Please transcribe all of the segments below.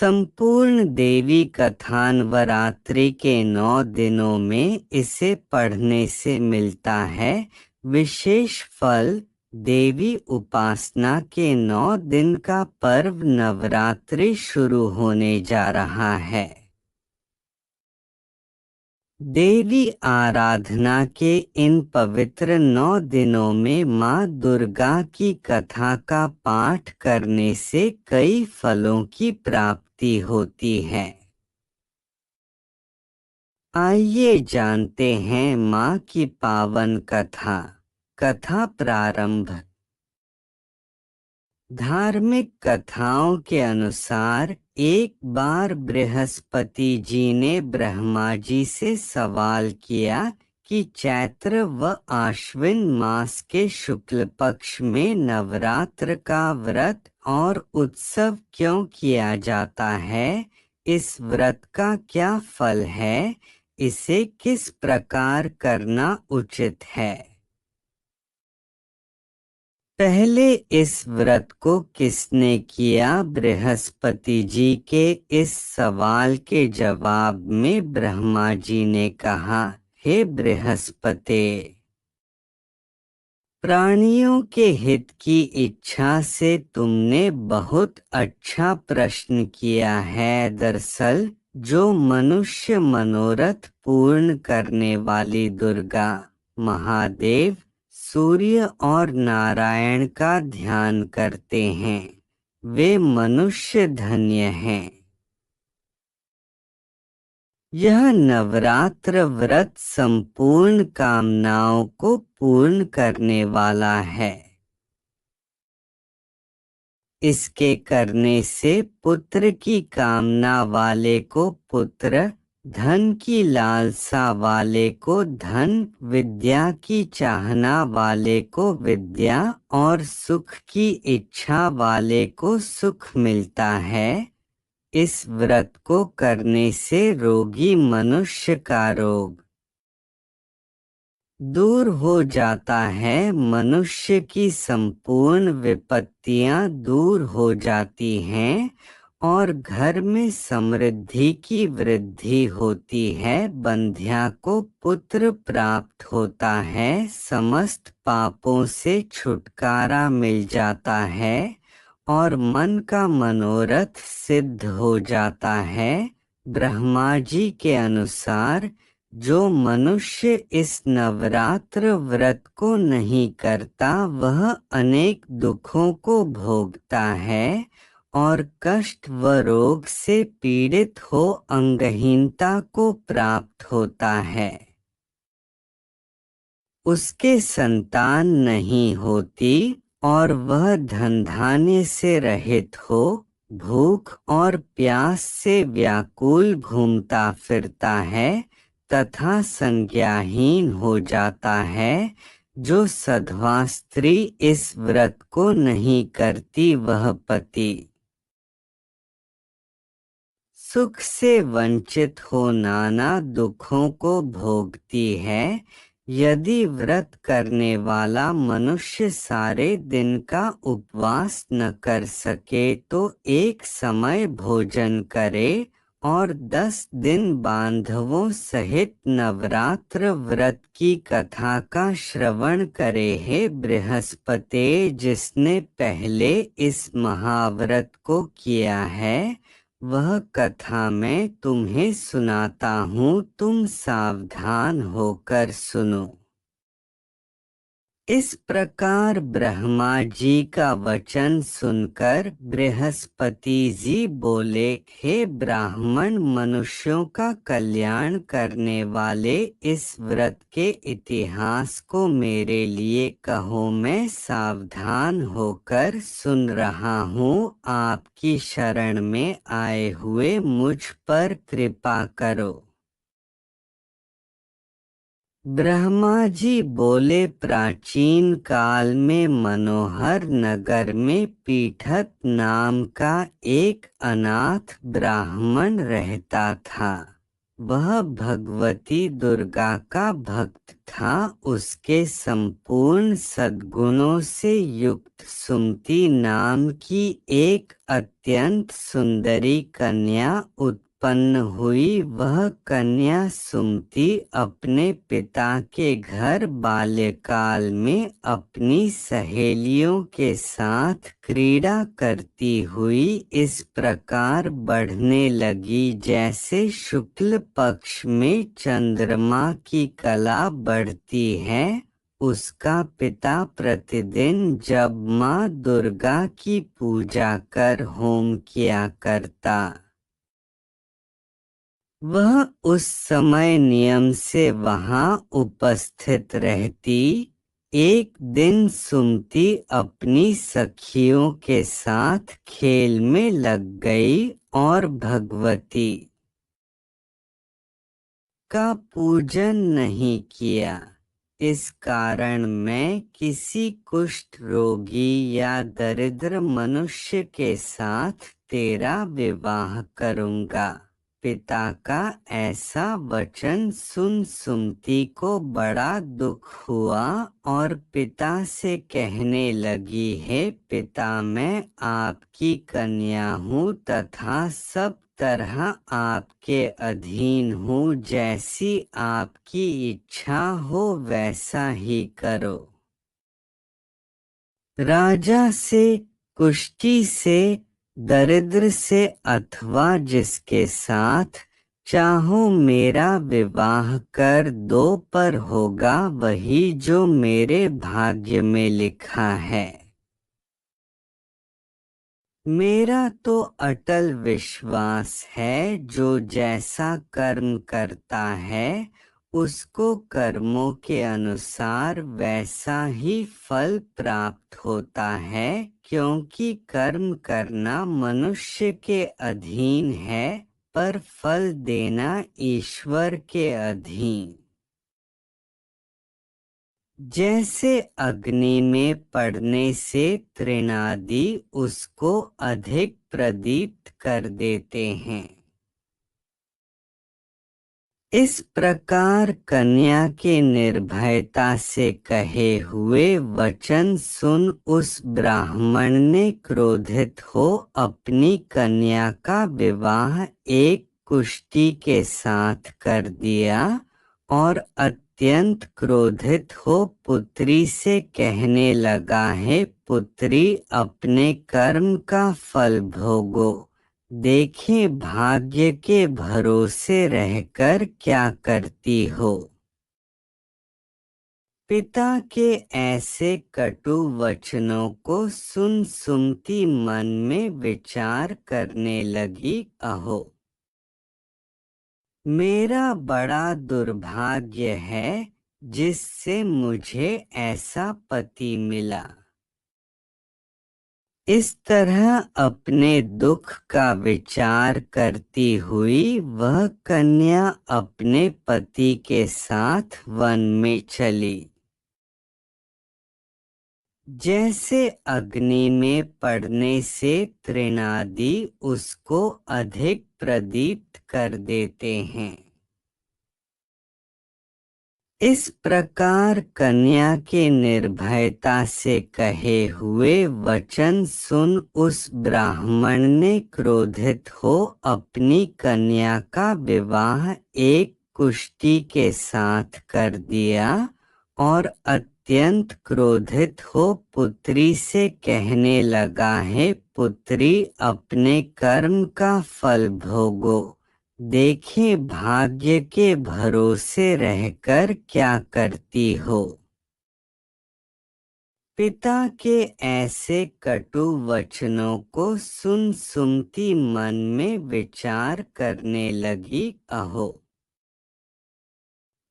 संपूर्ण देवी कथा नवरात्रि के 9 दिनों में इसे पढ़ने से मिलता है विशेष फल। देवी उपासना के 9 दिन का पर्व नवरात्रि शुरू होने जा रहा है। देवी आराधना के इन पवित्र 9 दिनों में माँ दुर्गा की कथा का पाठ करने से कई फलों की प्राप्ति होती है। आइए जानते हैं माँ की पावन कथा। कथा प्रारंभ। धार्मिक कथाओं के अनुसार एक बार बृहस्पति जी ने ब्रह्मा जी से सवाल किया कि चैत्र व आश्विन मास के शुक्ल पक्ष में नवरात्र का व्रत और उत्सव क्यों किया जाता है, इस व्रत का क्या फल है, इसे किस प्रकार करना उचित है। पहले इस व्रत को किसने किया? बृहस्पति जी के इस सवाल के जवाब में ब्रह्मा जी ने कहा, हे बृहस्पति, प्राणियों के हित की इच्छा से तुमने बहुत अच्छा प्रश्न किया है। दरअसल जो मनुष्य मनोरथ पूर्ण करने वाली दुर्गा, महादेव, सूर्य और नारायण का ध्यान करते हैं, वे मनुष्य धन्य हैं। यह नवरात्र व्रत संपूर्ण कामनाओं को पूर्ण करने वाला है। इसके करने से पुत्र की कामना वाले को पुत्र, धन की लालसा वाले को धन, विद्या की चाहना वाले को विद्या और सुख की इच्छा वाले को सुख मिलता है। इस व्रत को करने से रोगी मनुष्य का रोग दूर हो जाता है, मनुष्य की संपूर्ण विपत्तियां दूर हो जाती हैं और घर में समृद्धि की वृद्धि होती है। बंध्या को पुत्र प्राप्त होता है, समस्त पापों से छुटकारा मिल जाता है और मन का मनोरथ सिद्ध हो जाता है। ब्रह्मा जी के अनुसार जो मनुष्य इस नवरात्र व्रत को नहीं करता वह अनेक दुखों को भोगता है और कष्ट व रोग से पीड़ित हो अंगहीनता को प्राप्त होता है। उसके संतान नहीं होती और वह धन धान्य से रहित हो भूख और प्यास से व्याकुल घूमता फिरता है तथा संज्ञाहीन हो जाता है। जो सधवा स्त्री इस व्रत को नहीं करती वह पति सुख से वंचित हो नाना दुखों को भोगती है। यदि व्रत करने वाला मनुष्य सारे दिन का उपवास न कर सके तो एक समय भोजन करे और 10 दिन बांधवों सहित नवरात्र व्रत की कथा का श्रवण करे। हे बृहस्पति, जिसने पहले इस महाव्रत को किया है वह कथा मैं तुम्हें सुनाता हूँ, तुम सावधान होकर सुनो। इस प्रकार ब्रह्मा जी का वचन सुनकर बृहस्पति जी बोले, हे ब्राह्मण, मनुष्यों का कल्याण करने वाले इस व्रत के इतिहास को मेरे लिए कहो, मैं सावधान होकर सुन रहा हूँ। आपकी शरण में आए हुए मुझ पर कृपा करो। ब्रह्मा जी बोले, प्राचीन काल में मनोहर नगर में पीठत नाम का एक अनाथ ब्राह्मण रहता था। वह भगवती दुर्गा का भक्त था। उसके संपूर्ण सद्गुणों से युक्त सुमति नाम की एक अत्यंत सुंदरी कन्या उत्पन्न हुई। वह कन्या सुमति अपने पिता के घर बाल्यकाल में अपनी सहेलियों के साथ क्रीड़ा करती हुई इस प्रकार बढ़ने लगी जैसे शुक्ल पक्ष में चंद्रमा की कला बढ़ती है। उसका पिता प्रतिदिन जब माँ दुर्गा की पूजा कर होम किया करता, वह उस समय नियम से वहां उपस्थित रहती। एक दिन सुमति अपनी सखियों के साथ खेल में लग गई और भगवती का पूजन नहीं किया। इस कारण मैं किसी कुष्ठ रोगी या दरिद्र मनुष्य के साथ तेरा विवाह करूंगा। पिता का ऐसा वचन सुन सुमति को बड़ा दुख हुआ और पिता से कहने लगी, हे पिता, मैं आपकी कन्या हूँ तथा सब तरह आपके अधीन हूँ। जैसी आपकी इच्छा हो वैसा ही करो। राजा से, कुष्ठी से, दरिद्र से अथवा जिसके साथ चाहो मेरा विवाह कर दो, पर होगा वही जो मेरे भाग्य में लिखा है। मेरा तो अटल विश्वास है जो जैसा कर्म करता है उसको कर्मों के अनुसार वैसा ही फल प्राप्त होता है, क्योंकि कर्म करना मनुष्य के अधीन है पर फल देना ईश्वर के अधीन। जैसे अग्नि में पड़ने से तृणादि उसको अधिक प्रदीप्त कर देते हैं, इस प्रकार कन्या के निर्भयता से कहे हुए वचन सुन उस ब्राह्मण ने क्रोधित हो अपनी कन्या का विवाह एक कुष्ठी के साथ कर दिया और अत्यंत क्रोधित हो पुत्री से कहने लगा, है पुत्री, अपने कर्म का फल भोगो। देखें भाग्य के भरोसे रहकर क्या करती हो। पिता के ऐसे कटु वचनों को सुन सुमति मन में विचार करने लगी, अहो, मेरा बड़ा दुर्भाग्य है जिससे मुझे ऐसा पति मिला। इस तरह अपने दुख का विचार करती हुई वह कन्या अपने पति के साथ वन में चली। जैसे अग्नि में पड़ने से तृणादि उसको अधिक प्रदीप्त कर देते हैं, इस प्रकार कन्या के निर्भयता से कहे हुए वचन सुन उस ब्राह्मण ने क्रोधित हो अपनी कन्या का विवाह एक कुष्ठी के साथ कर दिया और अत्यंत क्रोधित हो पुत्री से कहने लगा, है पुत्री, अपने कर्म का फल भोगो। देखें भाग्य के भरोसे रहकर क्या करती हो। पिता के ऐसे कटु वचनों को सुन सुमति मन में विचार करने लगी, अहो,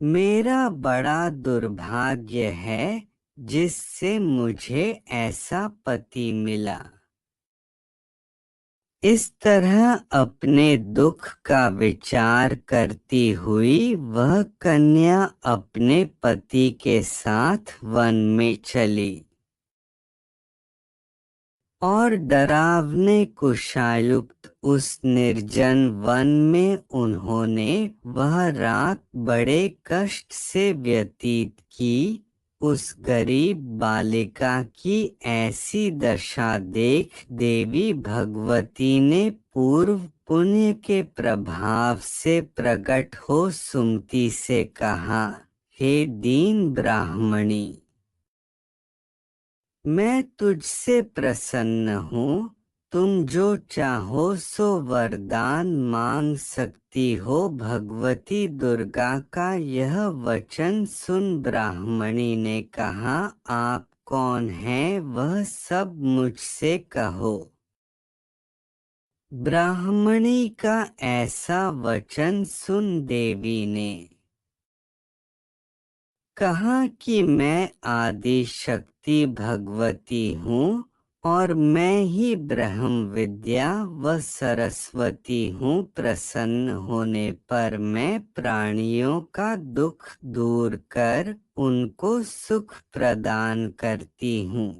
मेरा बड़ा दुर्भाग्य है जिससे मुझे ऐसा पति मिला। इस तरह अपने दुख का विचार करती हुई वह कन्या अपने पति के साथ वन में चली और डरावने कुशायुक्त उस निर्जन वन में उन्होंने वह रात बड़े कष्ट से व्यतीत की। उस गरीब बालिका की ऐसी दशा देख देवी भगवती ने पूर्व पुण्य के प्रभाव से प्रकट हो सुमति से कहा, हे दीन ब्राह्मणी, मैं तुझसे प्रसन्न हूँ। तुम जो चाहो सो वरदान मांग सकती हो। भगवती दुर्गा का यह वचन सुन ब्राह्मणी ने कहा, आप कौन हैं वह सब मुझसे कहो। ब्राह्मणी का ऐसा वचन सुन देवी ने कहा कि मैं आदि शक्ति भगवती हूँ और मैं ही ब्रह्म विद्या व सरस्वती हूँ। प्रसन्न होने पर मैं प्राणियों का दुख दूर कर उनको सुख प्रदान करती हूँ।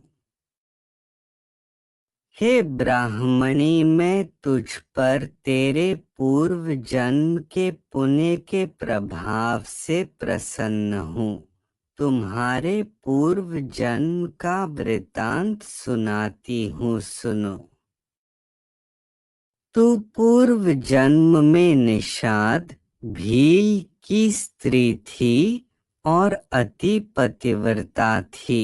हे ब्राह्मणी, मैं तुझ पर तेरे पूर्व जन्म के पुण्य के प्रभाव से प्रसन्न हूँ। तुम्हारे पूर्व जन्म का वृतांत सुनाती हूँ, सुनो। तू पूर्व जन्म में निषाद भील की स्त्री थी और अति पतिव्रता थी।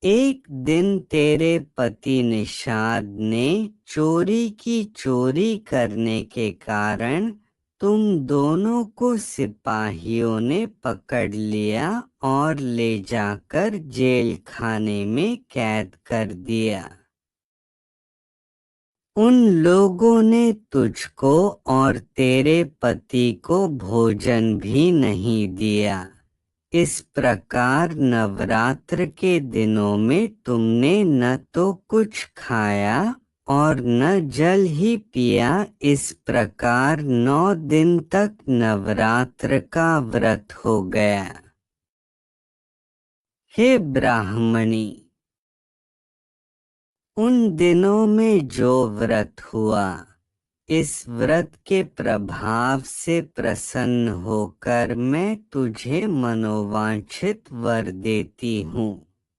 एक दिन तेरे पति निषाद ने चोरी की। चोरी करने के कारण तुम दोनों को सिपाहियों ने पकड़ लिया और ले जाकर जेल खाने में कैद कर दिया। उन लोगों ने तुझको और तेरे पति को भोजन भी नहीं दिया। इस प्रकार नवरात्र के दिनों में तुमने न तो कुछ खाया और न जल ही पिया। इस प्रकार 9 दिन तक नवरात्र का व्रत हो गया। हे ब्राह्मणी, उन दिनों में जो व्रत हुआ, इस व्रत के प्रभाव से प्रसन्न होकर मैं तुझे मनोवांछित वर देती हूँ।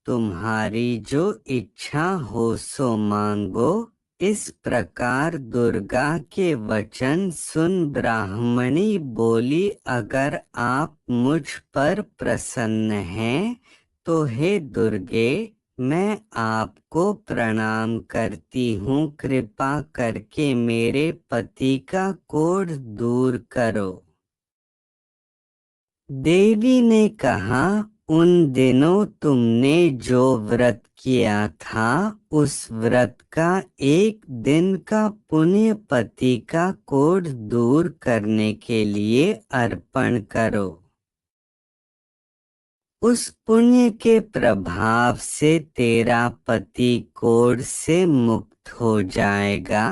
तुम्हारी जो इच्छा हो सो मांगो। इस प्रकार दुर्गा के वचन सुन ब्राह्मणी बोली, अगर आप मुझ पर प्रसन्न हैं तो हे दुर्गे, मैं आपको प्रणाम करती हूँ। कृपा करके मेरे पति का कोढ़ दूर करो। देवी ने कहा, उन दिनों तुमने जो व्रत किया था उस व्रत का एक दिन का पुण्य पति का कोढ़ दूर करने के लिए अर्पण करो। उस पुण्य के प्रभाव से तेरा पति कोढ़ से मुक्त हो जाएगा।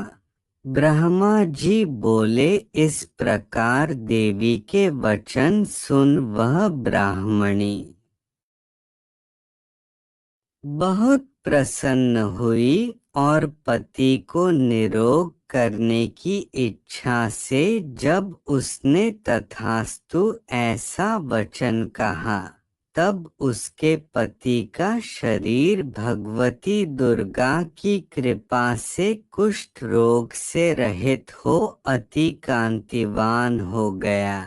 ब्रह्मा जी बोले, इस प्रकार देवी के वचन सुन वह ब्राह्मणी बहुत प्रसन्न हुई और पति को निरोग करने की इच्छा से जब उसने तथास्तु ऐसा वचन कहा, तब उसके पति का शरीर भगवती दुर्गा की कृपा से कुष्ठ रोग से रहित हो अति कांतिवान हो गया।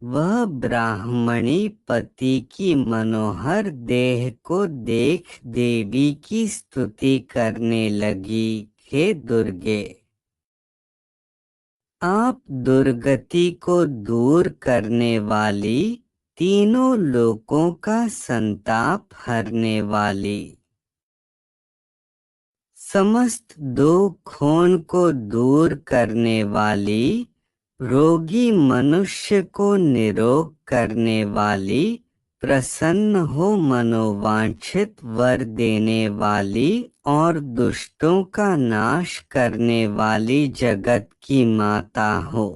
वह ब्राह्मणी पति की मनोहर देह को देख देवी की स्तुति करने लगी, हे दुर्गे, आप दुर्गति को दूर करने वाली, तीनों लोकों का संताप हरने वाली, समस्त दुखों को दूर करने वाली, रोगी मनुष्य को निरोग करने वाली, प्रसन्न हो मनोवांछित वर देने वाली और दुष्टों का नाश करने वाली जगत की माता हो।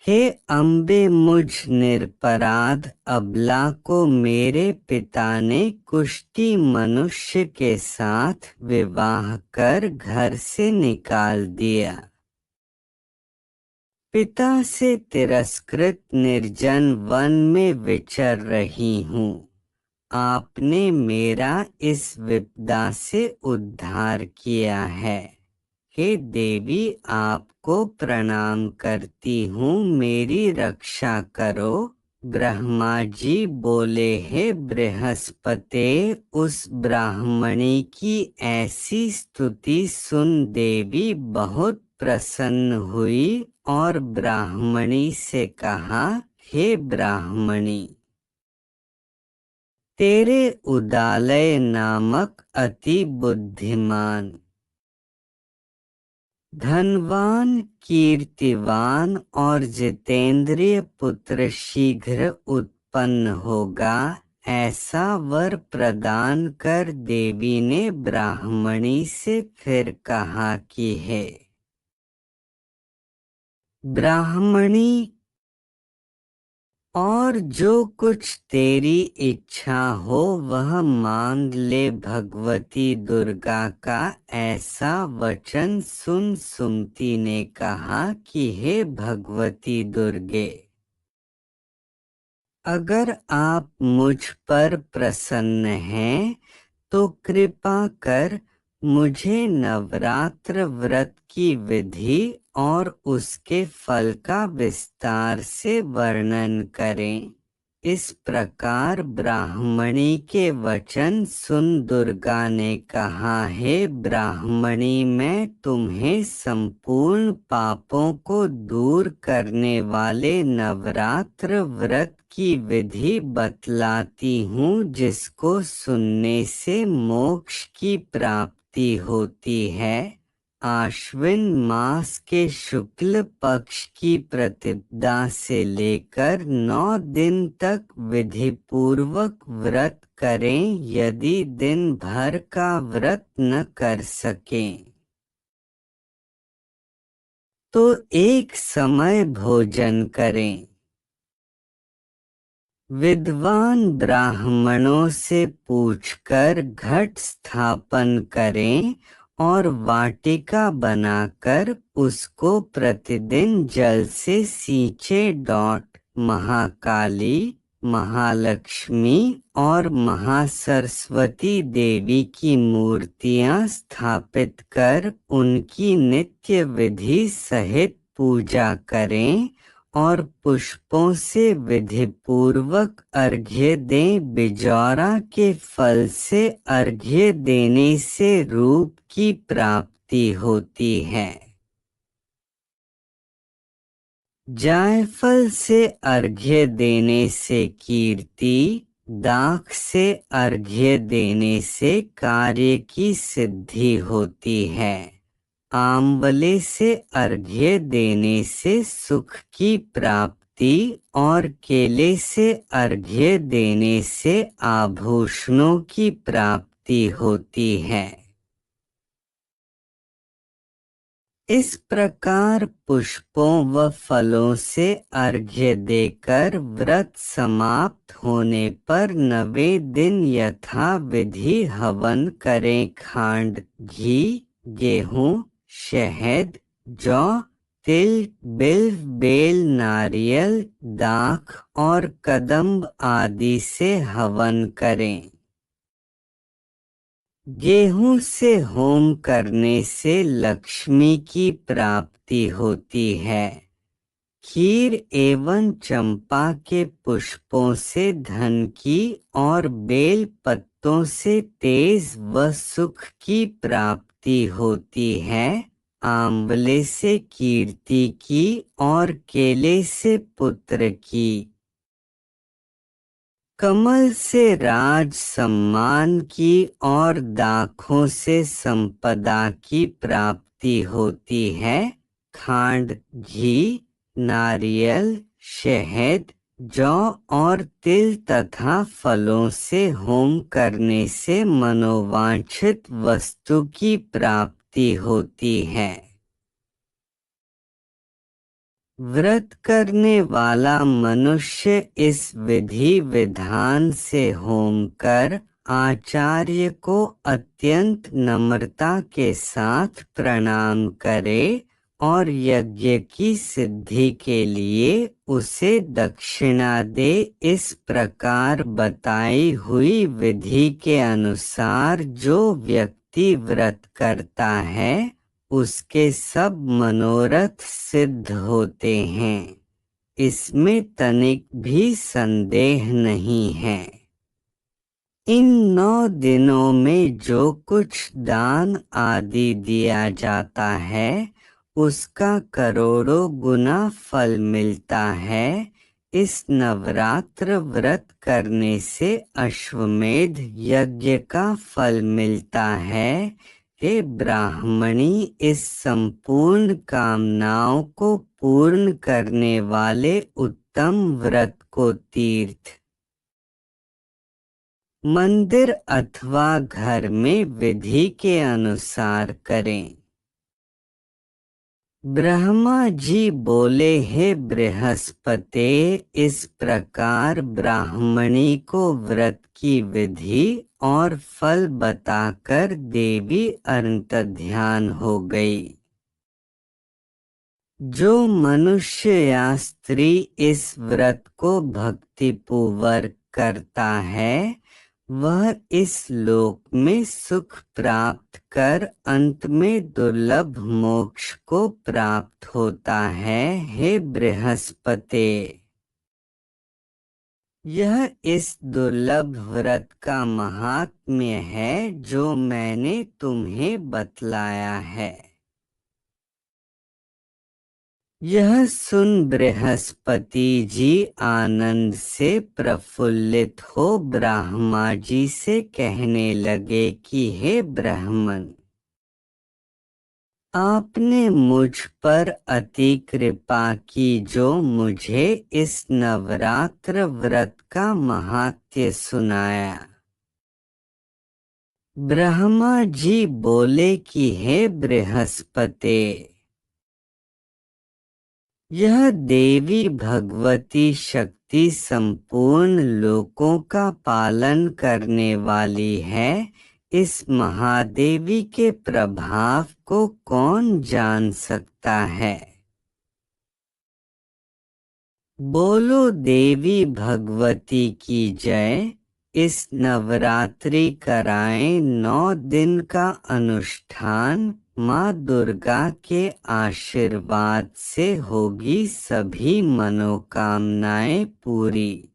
हे अम्बे, मुझ निरपराध अबला को मेरे पिता ने कुष्ठी मनुष्य के साथ विवाह कर घर से निकाल दिया। पिता से तिरस्कृत निर्जन वन में विचर रही हूँ। आपने मेरा इस विपदा से उद्धार किया है। हे देवी, आपको प्रणाम करती हूँ, मेरी रक्षा करो। ब्रह्मा जी बोले, हे बृहस्पते, उस ब्राह्मणी की ऐसी स्तुति सुन देवी बहुत प्रसन्न हुई और ब्राह्मणी से कहा, हे ब्राह्मणी, तेरे उदालय नामक अति बुद्धिमान, धनवान, कीर्तिवान और जितेंद्रिय पुत्र शीघ्र उत्पन्न होगा, ऐसा वर प्रदान कर देवी ने ब्राह्मणी से फिर कहा कि हे ब्राह्मणी, और जो कुछ तेरी इच्छा हो वह मांग ले। भगवती दुर्गा का ऐसा वचन सुन सुमति ने कहा कि हे भगवती दुर्गे, अगर आप मुझ पर प्रसन्न हैं तो कृपा कर मुझे नवरात्र व्रत की विधि और उसके फल का विस्तार से वर्णन करें। इस प्रकार ब्राह्मणी के वचन सुन दुर्गा ने कहा, हे ब्राह्मणी, मैं तुम्हें संपूर्ण पापों को दूर करने वाले नवरात्र व्रत की विधि बतलाती हूँ, जिसको सुनने से मोक्ष की प्राप्ति होती है। आश्विन मास के शुक्ल पक्ष की प्रतिपदा से लेकर 9 दिन तक विधि पूर्वक व्रत करें। यदि दिन भर का व्रत न कर सकें तो एक समय भोजन करें। विद्वान ब्राह्मणों से पूछकर घट स्थापन करें और वाटिका बनाकर उसको प्रतिदिन जल से सींचे। महाकाली, महालक्ष्मी और महासरस्वती देवी की मूर्तियां स्थापित कर उनकी नित्य विधि सहित पूजा करें और पुष्पों से विधि पूर्वक अर्घ्य दें। बिजौरा के फल से अर्घ्य देने से रूप की प्राप्ति होती है। जायफल से अर्घ्य देने से कीर्ति, दाख से अर्घ्य देने से कार्य की सिद्धि होती है। आंवले से अर्घ्य देने से सुख की प्राप्ति और केले से अर्घ्य देने से आभूषणों की प्राप्ति होती है। इस प्रकार पुष्पों व फलों से अर्घ्य देकर व्रत समाप्त होने पर 9वें दिन यथा विधि हवन करें। खांड, घी, गेहूं, शहद, जौ, तिल, बिल्व, बेल, नारियल, दाख और कदम्ब आदि से हवन करें। गेहूं से होम करने से लक्ष्मी की प्राप्ति होती है। खीर एवं चंपा के पुष्पों से धन की और बेल पत्तों से तेज व सुख की प्राप्ति होती है। आंवले से कीर्ति की और केले से पुत्र की, कमल से राज सम्मान की और दाखों से संपदा की प्राप्ति होती है। खांड, घी, नारियल, शहद, जौ और तिल तथा फलों से होम करने से मनोवांछित वस्तु की प्राप्ति होती है। व्रत करने वाला मनुष्य इस विधि विधान से होम कर आचार्य को अत्यंत नम्रता के साथ प्रणाम करे और यज्ञ की सिद्धि के लिए उसे दक्षिणा दे। इस प्रकार बताई हुई विधि के अनुसार जो व्यक्ति व्रत करता है उसके सब मनोरथ सिद्ध होते हैं, इसमें तनिक भी संदेह नहीं है। इन 9 दिनों में जो कुछ दान आदि दिया जाता है उसका करोड़ों गुना फल मिलता है। इस नवरात्र व्रत करने से अश्वमेध यज्ञ का फल मिलता है। हे ब्राह्मणी, इस संपूर्ण कामनाओं को पूर्ण करने वाले उत्तम व्रत को तीर्थ, मंदिर अथवा घर में विधि के अनुसार करें। ब्रह्मा जी बोले, हे बृहस्पते, इस प्रकार ब्राह्मणी को व्रत की विधि और फल बताकर देवी अंतर्ध्यान हो गई। जो मनुष्य या स्त्री इस व्रत को भक्तिपूर्वक करता है वह इस लोक में सुख प्राप्त कर अंत में दुर्लभ मोक्ष को प्राप्त होता है। हे बृहस्पते, यह इस दुर्लभ व्रत का महात्म्य है जो मैंने तुम्हें बतलाया है। यह सुन बृहस्पति जी आनंद से प्रफुल्लित हो ब्रह्मा जी से कहने लगे कि हे ब्राह्मण, आपने मुझ पर अति कृपा की जो मुझे इस नवरात्र व्रत का महात्म्य सुनाया। ब्रह्मा जी बोले कि हे बृहस्पते, यह देवी भगवती शक्ति संपूर्ण लोकों का पालन करने वाली है। इस महादेवी के प्रभाव को कौन जान सकता है? बोलो देवी भगवती की जय। इस नवरात्रि कराएं 9 दिन का अनुष्ठान। माँ दुर्गा के आशीर्वाद से होगी सभी मनोकामनाएं पूरी।